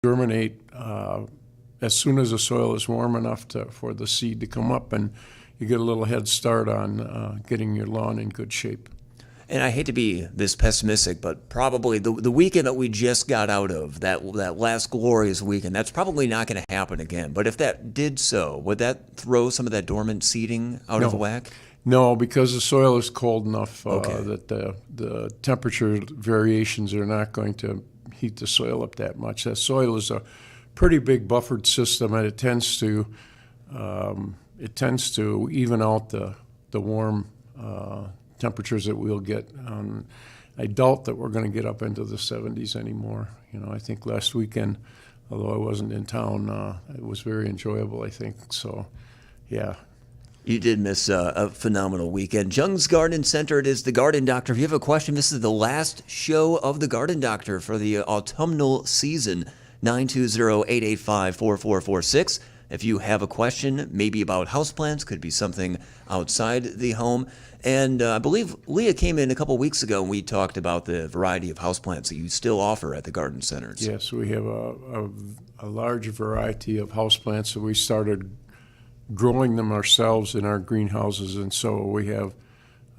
germinate as soon as the soil is warm enough for the seed to come up, and you get a little head start on getting your lawn in good shape. And I hate to be this pessimistic, but probably the weekend that we just got out of, that last glorious weekend, that's probably not going to happen again. But if that did so, would that throw some of that dormant seeding out of whack? No, because the soil is cold enough Okay. that the temperature variations are not going to heat the soil up that much. That soil is a pretty big buffered system, and it tends to even out the warm temperatures that we'll get. I doubt that we're going to get up into the 70s anymore. I think last weekend, although I wasn't in town, it was very enjoyable, I think. So, yeah. You did miss a phenomenal weekend. Jung's Garden Center, it is the Garden Doctor. If you have a question, this is the last show of the Garden Doctor for the autumnal season, 920-885-4446. If you have a question, maybe about houseplants, could be something outside the home. And I believe Leah came in a couple weeks ago and we talked about the variety of houseplants that you still offer at the garden centers. Yes, we have a large variety of houseplants, so we started growing them ourselves in our greenhouses, and so we have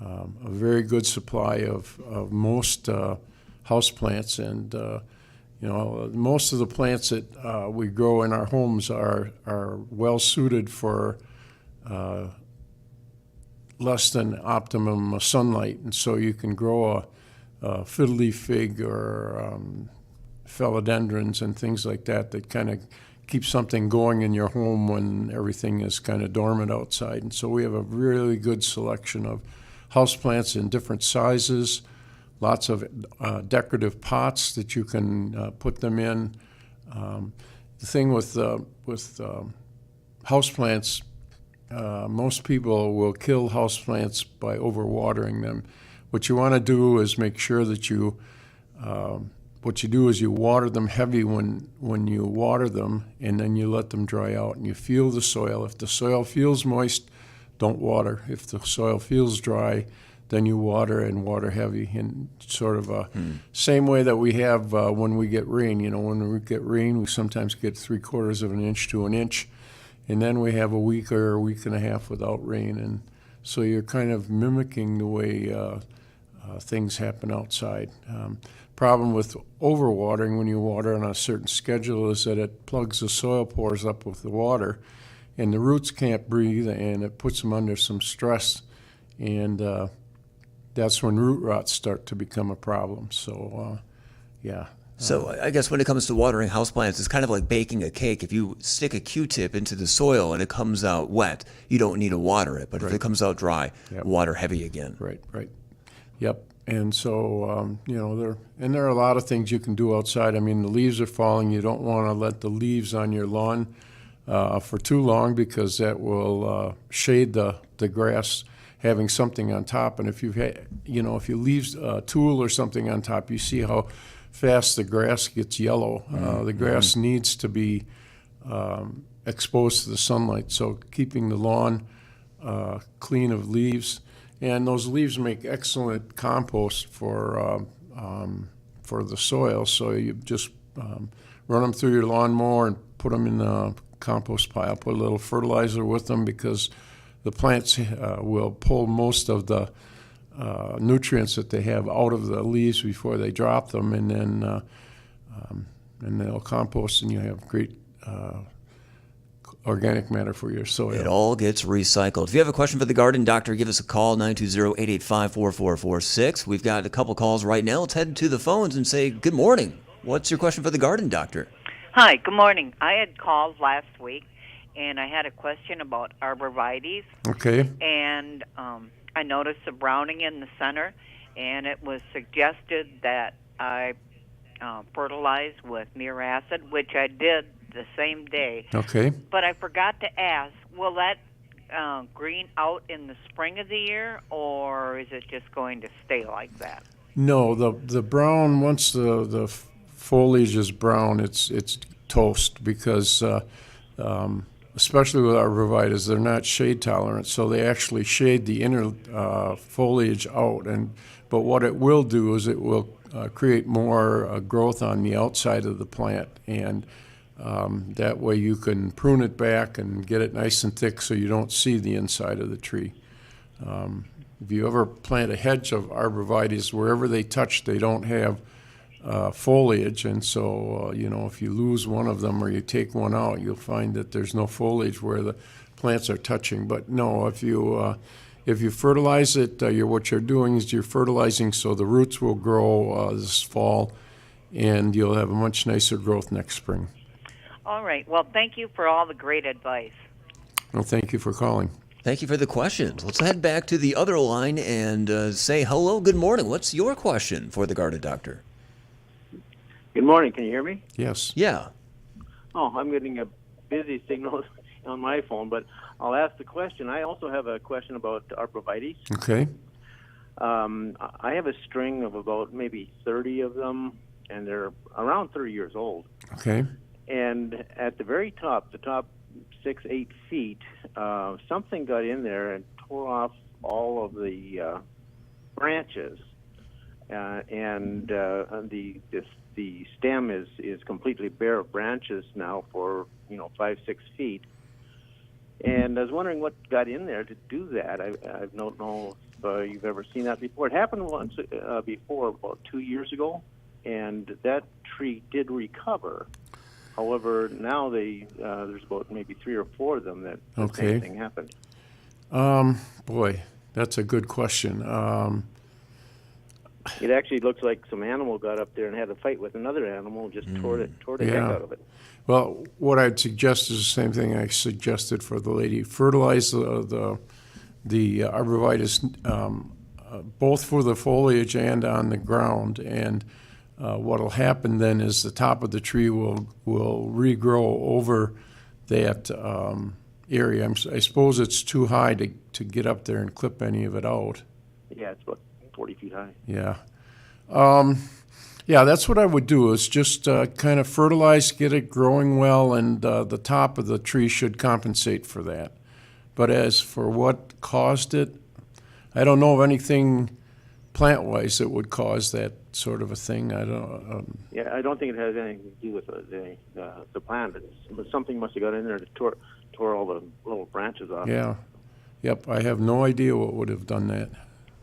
a very good supply of most houseplants, and most of the plants that we grow in our homes are well suited for less than optimum sunlight, and so you can grow a fiddle leaf fig or philodendrons and things like that kind of keep something going in your home when everything is kind of dormant outside. And so we have a really good selection of houseplants in different sizes, lots of decorative pots that you can put them in. The thing with houseplants, most people will kill houseplants by overwatering them. What you want to do is make sure that you water them heavy when you water them, and then you let them dry out and you feel the soil. If the soil feels moist, don't water. If the soil feels dry, then you water, and water heavy, in sort of a same way that we have when we get rain. When we get rain, we sometimes get 3/4 of an inch to an inch, and then we have a week or a week and a half without rain. And so you're kind of mimicking the way things happen outside. Problem with overwatering when you water on a certain schedule is that it plugs the soil pores up with the water, and the roots can't breathe, and it puts them under some stress, and that's when root rots start to become a problem. So, yeah. So I guess when it comes to watering houseplants, it's kind of like baking a cake. If you stick a Q-tip into the soil and it comes out wet, you don't need to water it. But if it comes out dry, water heavy again. Right. Yep. And so, there are a lot of things you can do outside. I mean, the leaves are falling. You don't want to let the leaves on your lawn for too long, because that will shade the grass, having something on top. And if you leave a tool or something on top, you see how fast the grass gets yellow. The grass needs to be exposed to the sunlight. So keeping the lawn clean of leaves. And those leaves make excellent compost for the soil. So you just run them through your lawnmower and put them in the compost pile. Put a little fertilizer with them, because the plants will pull most of the nutrients that they have out of the leaves before they drop them, and then they'll compost, and you have great organic matter for your soil. It all gets recycled. If you have a question for the Garden Doctor, give us a call, 920-885-4446. We've got a couple calls right now. Let's head to the phones and say good morning. What's your question for the Garden Doctor? Hi, good morning. I had called last week, and I had a question about arborvitaes. Okay. And I noticed a browning in the center, and it was suggested that I fertilize with mere acid, which I did the same day. Okay. But I forgot to ask, will that green out in the spring of the year, or is it just going to stay like that? No, the brown, once the foliage is brown, it's toast, because especially with arborvitaes, they're not shade tolerant, so they actually shade the inner foliage out. But what it will do is it will create more growth on the outside of the plant, and that way you can prune it back and get it nice and thick so you don't see the inside of the tree. If you ever plant a hedge of arborvitaes, wherever they touch, they don't have foliage, and so if you lose one of them or you take one out, you'll find that there's no foliage where the plants are touching. But no, if you fertilize it, what you're doing is you're fertilizing so the roots will grow this fall, and you'll have a much nicer growth next spring. All right. Well, thank you for all the great advice. Well, thank you for calling. Thank you for the questions. Let's head back to the other line and say hello, good morning. What's your question for the garden doctor? Good morning. Can you hear me? Yes. Yeah. Oh, I'm getting a busy signal on my phone, but I'll ask the question. I also have a question about arborvitaes. Okay. I have a string of about maybe 30 of them, and they're around 30 years old. Okay. And at the very top, the top 6-8 feet, something got in there and tore off all of the branches, and the stem is completely bare of branches now for 5-6 feet. And I was wondering what got in there to do that. I don't know if you've ever seen that before. It happened once before, about 2 years ago, and that tree did recover. However, now there's about maybe 3 or 4 of them that the Okay. same thing happened. Boy, that's a good question. It actually looks like some animal got up there and had a fight with another animal and just tore the heck out of it. Well, what I'd suggest is the same thing I suggested for the lady. Fertilize the arborvitaes both for the foliage and on the ground, and what'll happen then is the top of the tree will regrow over that area. I suppose it's too high to get up there and clip any of it out. Yeah, it's about 40 feet high. Yeah. Yeah, that's what I would do, is just kind of fertilize, get it growing well, and the top of the tree should compensate for that. But as for what caused it, I don't know of anything plant-wise that would cause that sort of a thing. I don't. Yeah, I don't think it has anything to do with the plant. But something must have got in there that tore all the little branches off. Yeah. Yep, I have no idea what would have done that.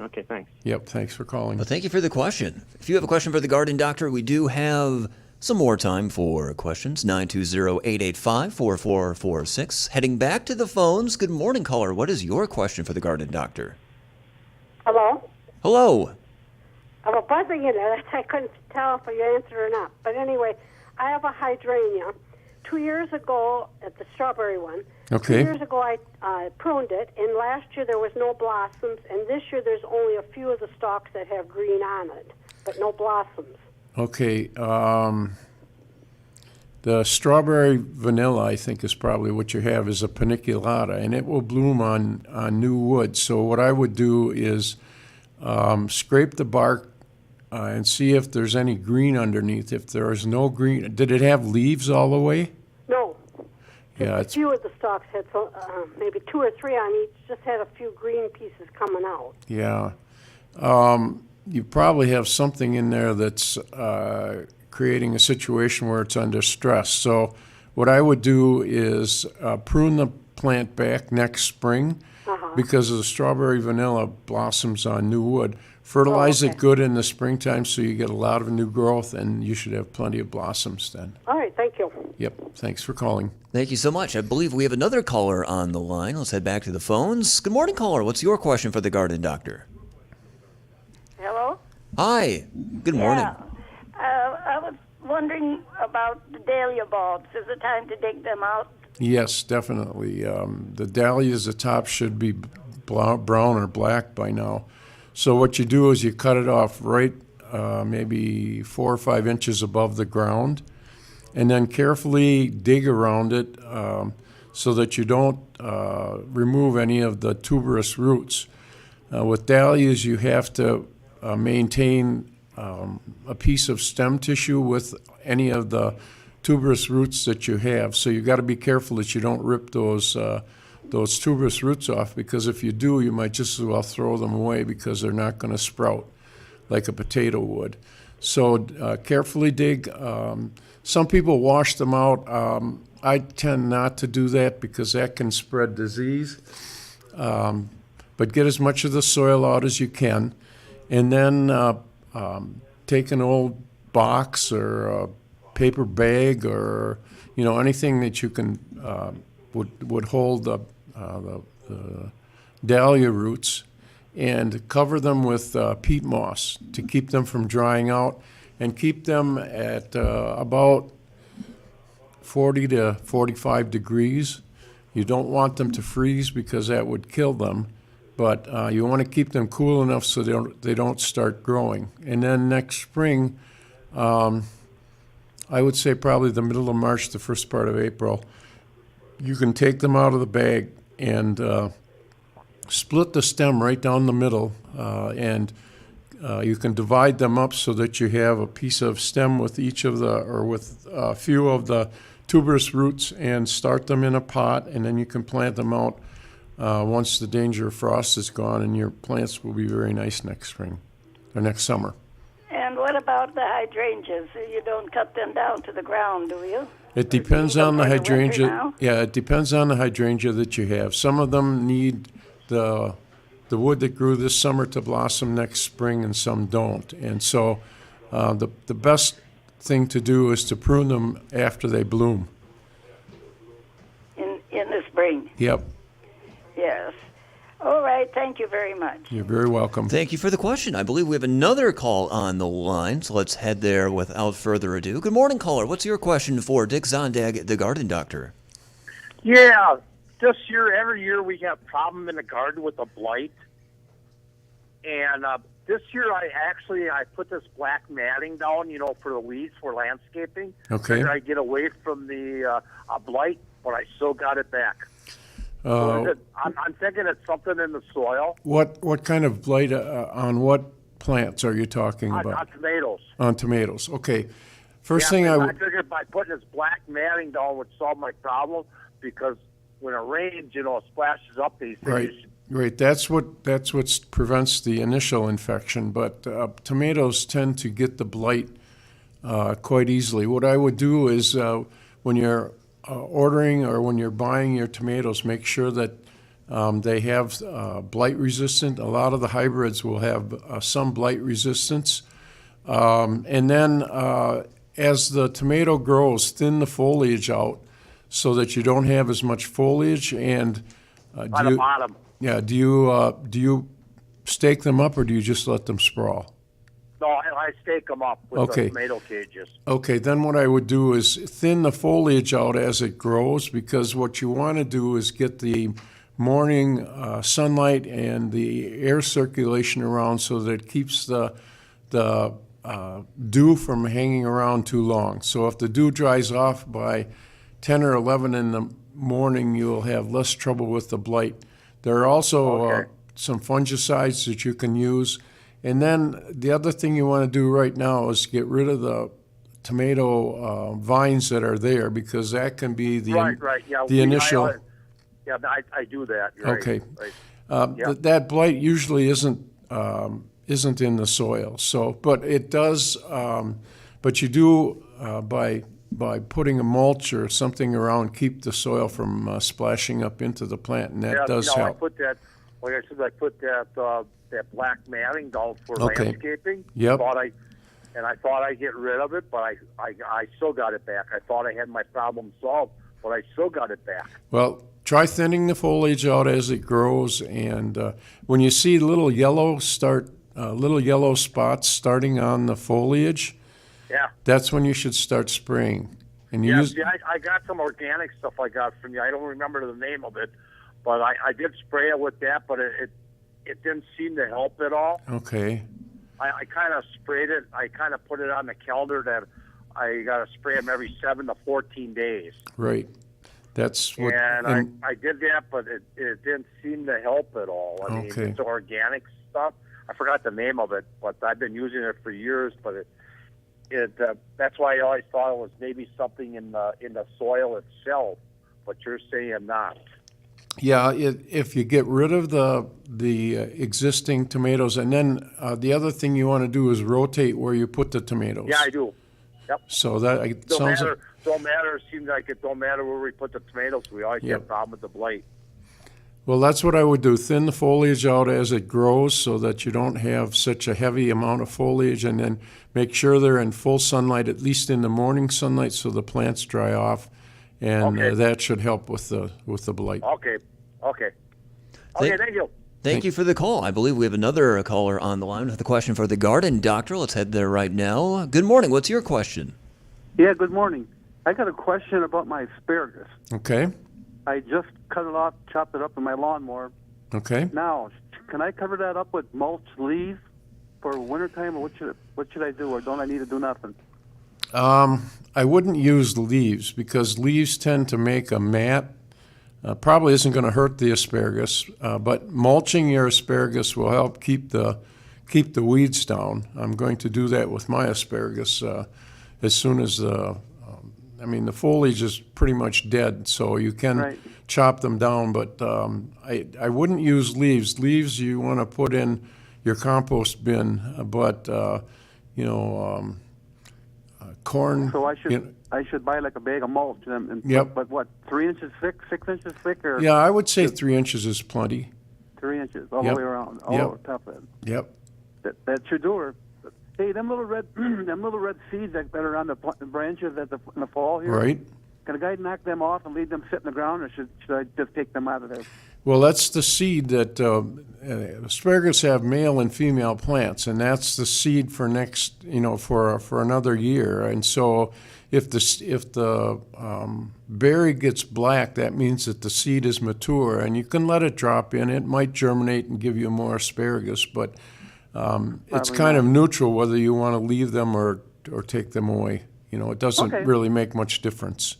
Okay, thanks. Yep, thanks for calling. Well, thank you for the question. If you have a question for the garden doctor, we do have some more time for questions. 920-885-4446. Heading back to the phones. Good morning, caller. What is your question for the garden doctor? Hello? Hello. I have a buzzing in it. I couldn't tell if you answered or not. But anyway, I have a hydrangea. 2 years ago, at the strawberry one, Okay. 2 years ago I pruned it, and last year there was no blossoms, and this year there's only a few of the stalks that have green on it, but no blossoms. Okay. The strawberry vanilla, I think, is probably what you have, is a paniculata, and it will bloom on new wood. So what I would do is scrape the bark and see if there's any green underneath. If there is no green, did it have leaves all the way? No. Yeah, A it's few of the stalks had maybe 2 or 3 on each, just had a few green pieces coming out. yeah. You probably have something in there that's creating a situation where it's under stress. So what I would do is prune the plant back next spring, because the strawberry vanilla blossoms on new wood. Fertilize it good in the springtime so you get a lot of new growth, and you should have plenty of blossoms then. All right, thank you. Yep, thanks for calling. Thank you so much. I believe we have another caller on the line. Let's head back to the phones. Good morning, caller. What's your question for the garden doctor? Hello? Hi. Good morning. Yeah. I was wondering about the dahlia bulbs. Is it time to dig them out? Yes, definitely. The dahlias, the top should be brown or black by now. So what you do is you cut it off right maybe 4 or 5 inches above the ground, and then carefully dig around it so that you don't remove any of the tuberous roots. With dahlias, you have to maintain a piece of stem tissue with any of the tuberous roots that you have. So you got to be careful that you don't rip those tuberous roots off, because if you do, you might just as well throw them away because they're not going to sprout like a potato would. So carefully dig. Some people wash them out. I tend not to do that because that can spread disease. But get as much of the soil out as you can, and then take an old box or a paper bag or anything that you can would hold the dahlia roots, and cover them with peat moss to keep them from drying out, and keep them at about 40 to 45 degrees. You don't want them to freeze because that would kill them, but you want to keep them cool enough so they don't start growing. And then next spring, I would say probably the middle of March, the first part of April, you can take them out of the bag and split the stem right down the middle, and you can divide them up so that you have a piece of stem with with a few of the tuberous roots, and start them in a pot, and then you can plant them out once the danger of frost is gone, and your plants will be very nice next spring or next summer. And what about the hydrangeas? You don't cut them down to the ground, do you? It depends on the for the winter hydrangea. now? Yeah, it depends on the hydrangea that you have. Some of them need the wood that grew this summer to blossom next spring, and some don't. And so the best thing to do is to prune them after they bloom. In the spring? Yep, Yes. All right. Thank you very much. you're very welcome. Thank you for the question. I believe we have another call on the line, so let's head there without further ado. Good morning, caller. What's your question for Dick Zondag, the garden doctor? Yeah, this year, every year we have a problem in the garden with a blight. And this year I put this black matting down, for the weeds for landscaping. Okay. Figured I get away from the blight, but I still got it back. So I'm thinking it's something in the soil. What kind of blight on what plants are you talking On about? tomatoes. On tomatoes. Okay. First Yeah, thing I figured by putting this black matting down would solve my problem, because when it rains, it splashes up these things. Right. That's what prevents the initial infection. But tomatoes tend to get the blight quite easily. What I would do is when you're ordering or when you're buying your tomatoes, make sure that they have blight resistant. A lot of the hybrids will have some blight resistance. And then as the tomato grows, thin the foliage out so that you don't have as much foliage. And On the bottom. yeah, do you stake them up, or do you just let them sprawl? No, I stake them up with Okay. the tomato cages. Okay, then what I would do is thin the foliage out as it grows, because what you want to do is get the morning sunlight and the air circulation around so that it keeps the dew from hanging around too long. So if the dew dries off by 10 or 11 in the morning, you'll have less trouble with the blight. There are also some fungicides that you can use. And then the other thing you want to do right now is get rid of the tomato vines that are there, because that can be the Right. Yeah, the initial. I do that. You're Okay. Right. Yeah. That blight usually isn't in the soil. So, but it does. But you do by putting a mulch or something around, keep the soil from splashing up into the plant, and that does I help. put that. Like I said, I put that black matting down for Okay. landscaping. Yep. I thought I'd get rid of it, but I still got it back. I thought I had my problem solved, but I still got it back. Well, try thinning the foliage out as it grows, and when you see little yellow spots starting on the foliage, Yeah. that's when you should start spraying. And you Yeah, use see, I got some organic stuff I got from you. I don't remember the name of it, but I did spray it with that, but it didn't seem to help at all. okay. I kind of sprayed it. I kind of put it on the calendar that I got to spray them every 7 to 14 days. Right. That's what. And I did that, but it didn't seem to help at all. I mean, Okay. it's organic stuff. I forgot the name of it, but I've been using it for years. But that's why I always thought it was maybe something in the soil itself. But you're saying not. Yeah, if you get rid of the existing tomatoes, and then the other thing you want to do is rotate where you put the tomatoes. Yeah, I do. Yep. So that it Don't sounds matter. like, Don't matter. It seems like it don't matter where we put the tomatoes. We always Yep. have a problem with the blight. well, that's what I would do. Thin the foliage out as it grows so that you don't have such a heavy amount of foliage, and then make sure they're in full sunlight, at least in the morning sunlight, so the plants dry off, and Okay. that should help with the blight. Okay. Okay. Okay. Thank you. Thank you for the call. I believe we have another caller on the line with a question for the garden doctor. Let's head there right now. Good morning. What's your question? Yeah, good morning. I got a question about my asparagus. Okay. I just cut it off, chopped it up in my lawnmower. Okay. Now, can I cover that up with mulch leaves for wintertime, or what should I do, or don't I need to do nothing? I wouldn't use leaves because leaves tend to make a mat. Probably isn't going to hurt the asparagus, but mulching your asparagus will help keep the weeds down. I'm going to do that with my asparagus as soon as the foliage is pretty much dead, so you can Right. chop them down. But I wouldn't use leaves. Leaves you want to put in your compost bin, but corn. So you know, I should buy like a bag of mulch, and Yep. but what, 3 inches thick, 6 inches thick, or yeah, I would say 3 inches is plenty. 3 inches all Yep. the way around, all Yep. over top of it? Yep. That should do her. Hey, them little red seeds that are on the branches in the fall here. Right. Can a guy knock them off and leave them sit in the ground, or should I just take them out of there? Well, that's the seed that asparagus have male and female plants, and that's the seed for next, for another year. And so, if the berry gets black, that means that the seed is mature, and you can let it drop in. It might germinate and give you more asparagus, but it's Probably kind of not. neutral whether you want to leave them or take them away. It doesn't Okay. really make much difference.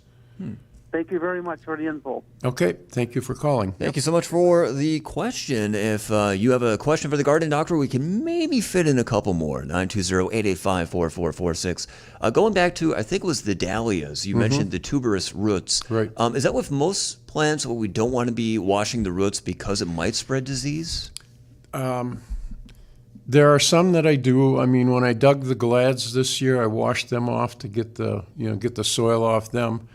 Thank you very much for the info. Okay, thank you for calling. Thank you so much for the question. If you have a question for the garden doctor, we can maybe fit in a couple more. 920-885-4446. Going back to, I think it was the dahlias. You mentioned the tuberous roots. Right. Is that with most plants what we don't want to be washing the roots because it might spread disease? There are some that I do. I mean, when I dug the glads this year, I washed them off to get the soil off them.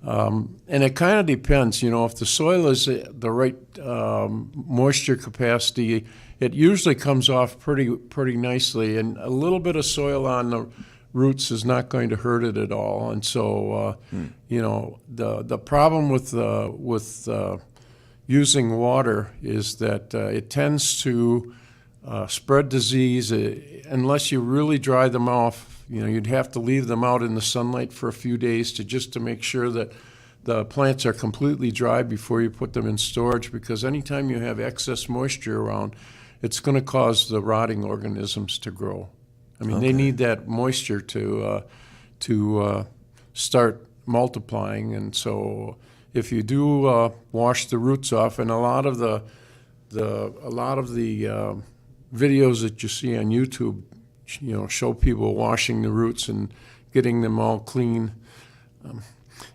And it kind of depends, if the soil is the right moisture capacity, it usually comes off pretty nicely. And a little bit of soil on the roots is not going to hurt it at all. And so, the problem with using water is that it tends to spread disease unless you really dry them off. You'd have to leave them out in the sunlight for a few days to make sure that the plants are completely dry before you put them in storage, because anytime you have excess moisture around, it's going to cause the rotting organisms to grow. I mean, they need that moisture to start multiplying, and so if you do wash the roots off, and a lot of the videos that you see on YouTube, show people washing the roots and getting them all clean.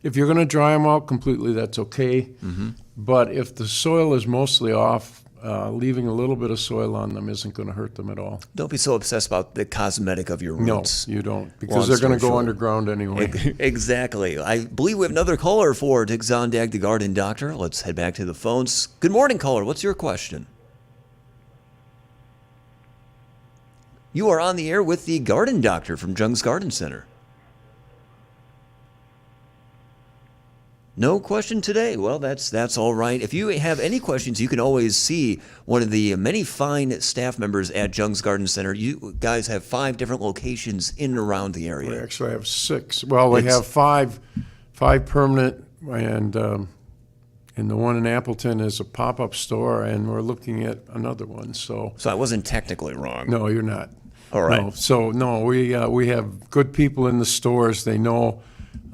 If you're going to dry them out completely, that's okay. Mm-hmm. But if the soil is mostly off, leaving a little bit of soil on them isn't going to hurt them at all. Don't be so obsessed about the cosmetic of your No, roots. you don't, Long because they're going to story go short. underground anyway. Exactly. I believe we have another caller for Dick Zondag, the garden doctor. Let's head back to the phones. Good morning, caller. What's your question? You are on the air with the garden doctor from Jung's Garden Center. No question today. Well, that's all right. If you have any questions, you can always see one of the many fine staff members at Jung's Garden Center. You guys have 5 different locations in and around the We area. actually have 6. Well, we It's- have five permanent, and the one in Appleton is a pop-up store, and we're looking at another one. So So I wasn't technically wrong. no, you're not. All right. No. So no, we have good people in the stores. They know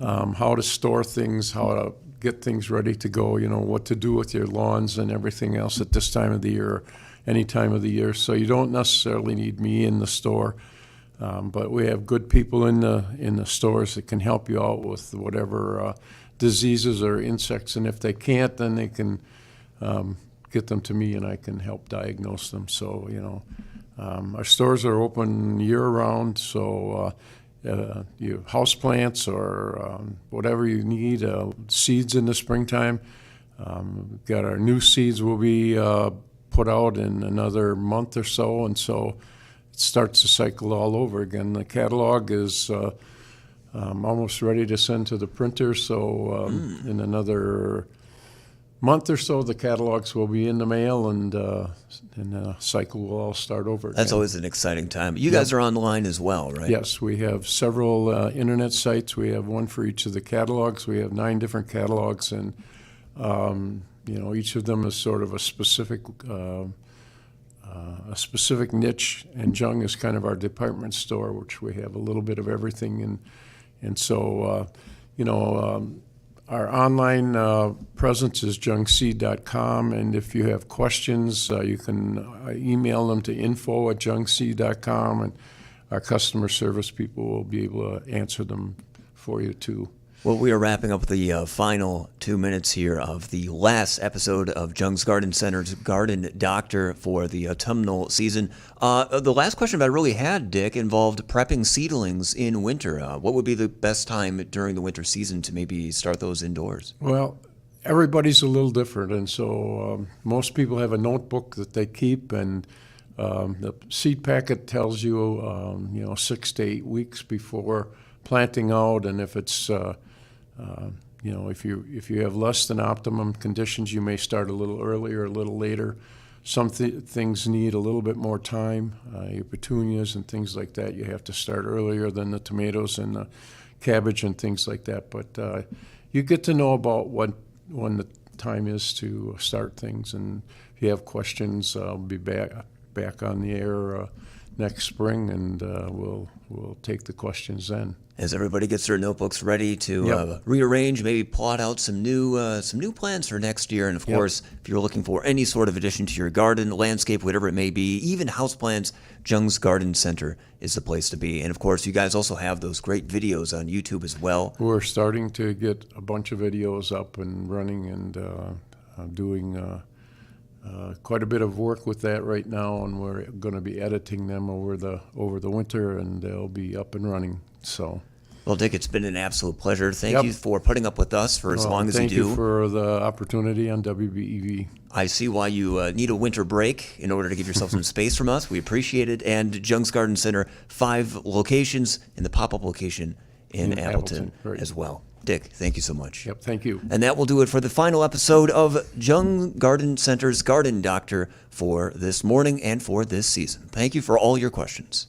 how to store things, how to get things ready to go. What to do with your lawns and everything else at this time of the year, any time of the year. So you don't necessarily need me in the store, but we have good people in the stores that can help you out with whatever diseases or insects. And if they can't, then they can get them to me and I can help diagnose them. So, our stores are open year-round, so you house plants or whatever you need, seeds in the springtime. We've got our new seeds will be put out in another month or so, and so it starts the cycle all over again. The catalog is almost ready to send to the printer, so in another month or so, the catalogs will be in the mail, and the cycle will all start over again. That's always an exciting time. You guys are online as well, right? Yes, we have several internet sites. We have one for each of the catalogs. We have 9 different catalogs, and each of them is sort of a specific niche. And Jung is kind of our department store, which we have a little bit of everything. And so, our online presence is jungseed.com, and if you have questions, you can email them to info@jungseed.com, and our customer service people will be able to answer them for you too. Well, we are wrapping up the final 2 minutes here of the last episode of Jung's Garden Center's Garden Doctor for the autumnal season. The last question I really had, Dick, involved prepping seedlings in winter. What would be the best time during the winter season to maybe start those indoors? Well, everybody's a little different, and so most people have a notebook that they keep, and the seed packet tells you, 6 to 8 weeks before planting out, and if it's if you have less than optimum conditions, you may start a little earlier, a little later. Some things need a little bit more time. Your petunias and things like that, you have to start earlier than the tomatoes and the cabbage and things like that. But you get to know about when the time is to start things. And if you have questions, I'll be back on the air next spring, and we'll take the questions then. As everybody gets their notebooks ready to rearrange, maybe plot out some new plans for next year. And of course, if you're looking for any sort of addition to your garden, landscape, whatever it may be, even houseplants, Jung's Garden Center is the place to be. And of course, you guys also have those great videos on YouTube as well. We're starting to get a bunch of videos up and running, and doing quite a bit of work with that right now, and we're going to be editing them over the winter, and they'll be up and running. So, well, Dick, it's been an absolute pleasure. Thank you for putting up with us for as long as you do. Thank you for the opportunity on WBEV. I see why you need a winter break in order to give yourself some space from us. We appreciate it. And Jung's Garden Center, 5 locations, and the pop-up location in Appleton right. as well. Dick, thank you so much. Yep, thank you. And that will do it for the final episode of Jung Garden Center's Garden Doctor for this morning and for this season. Thank you for all your questions.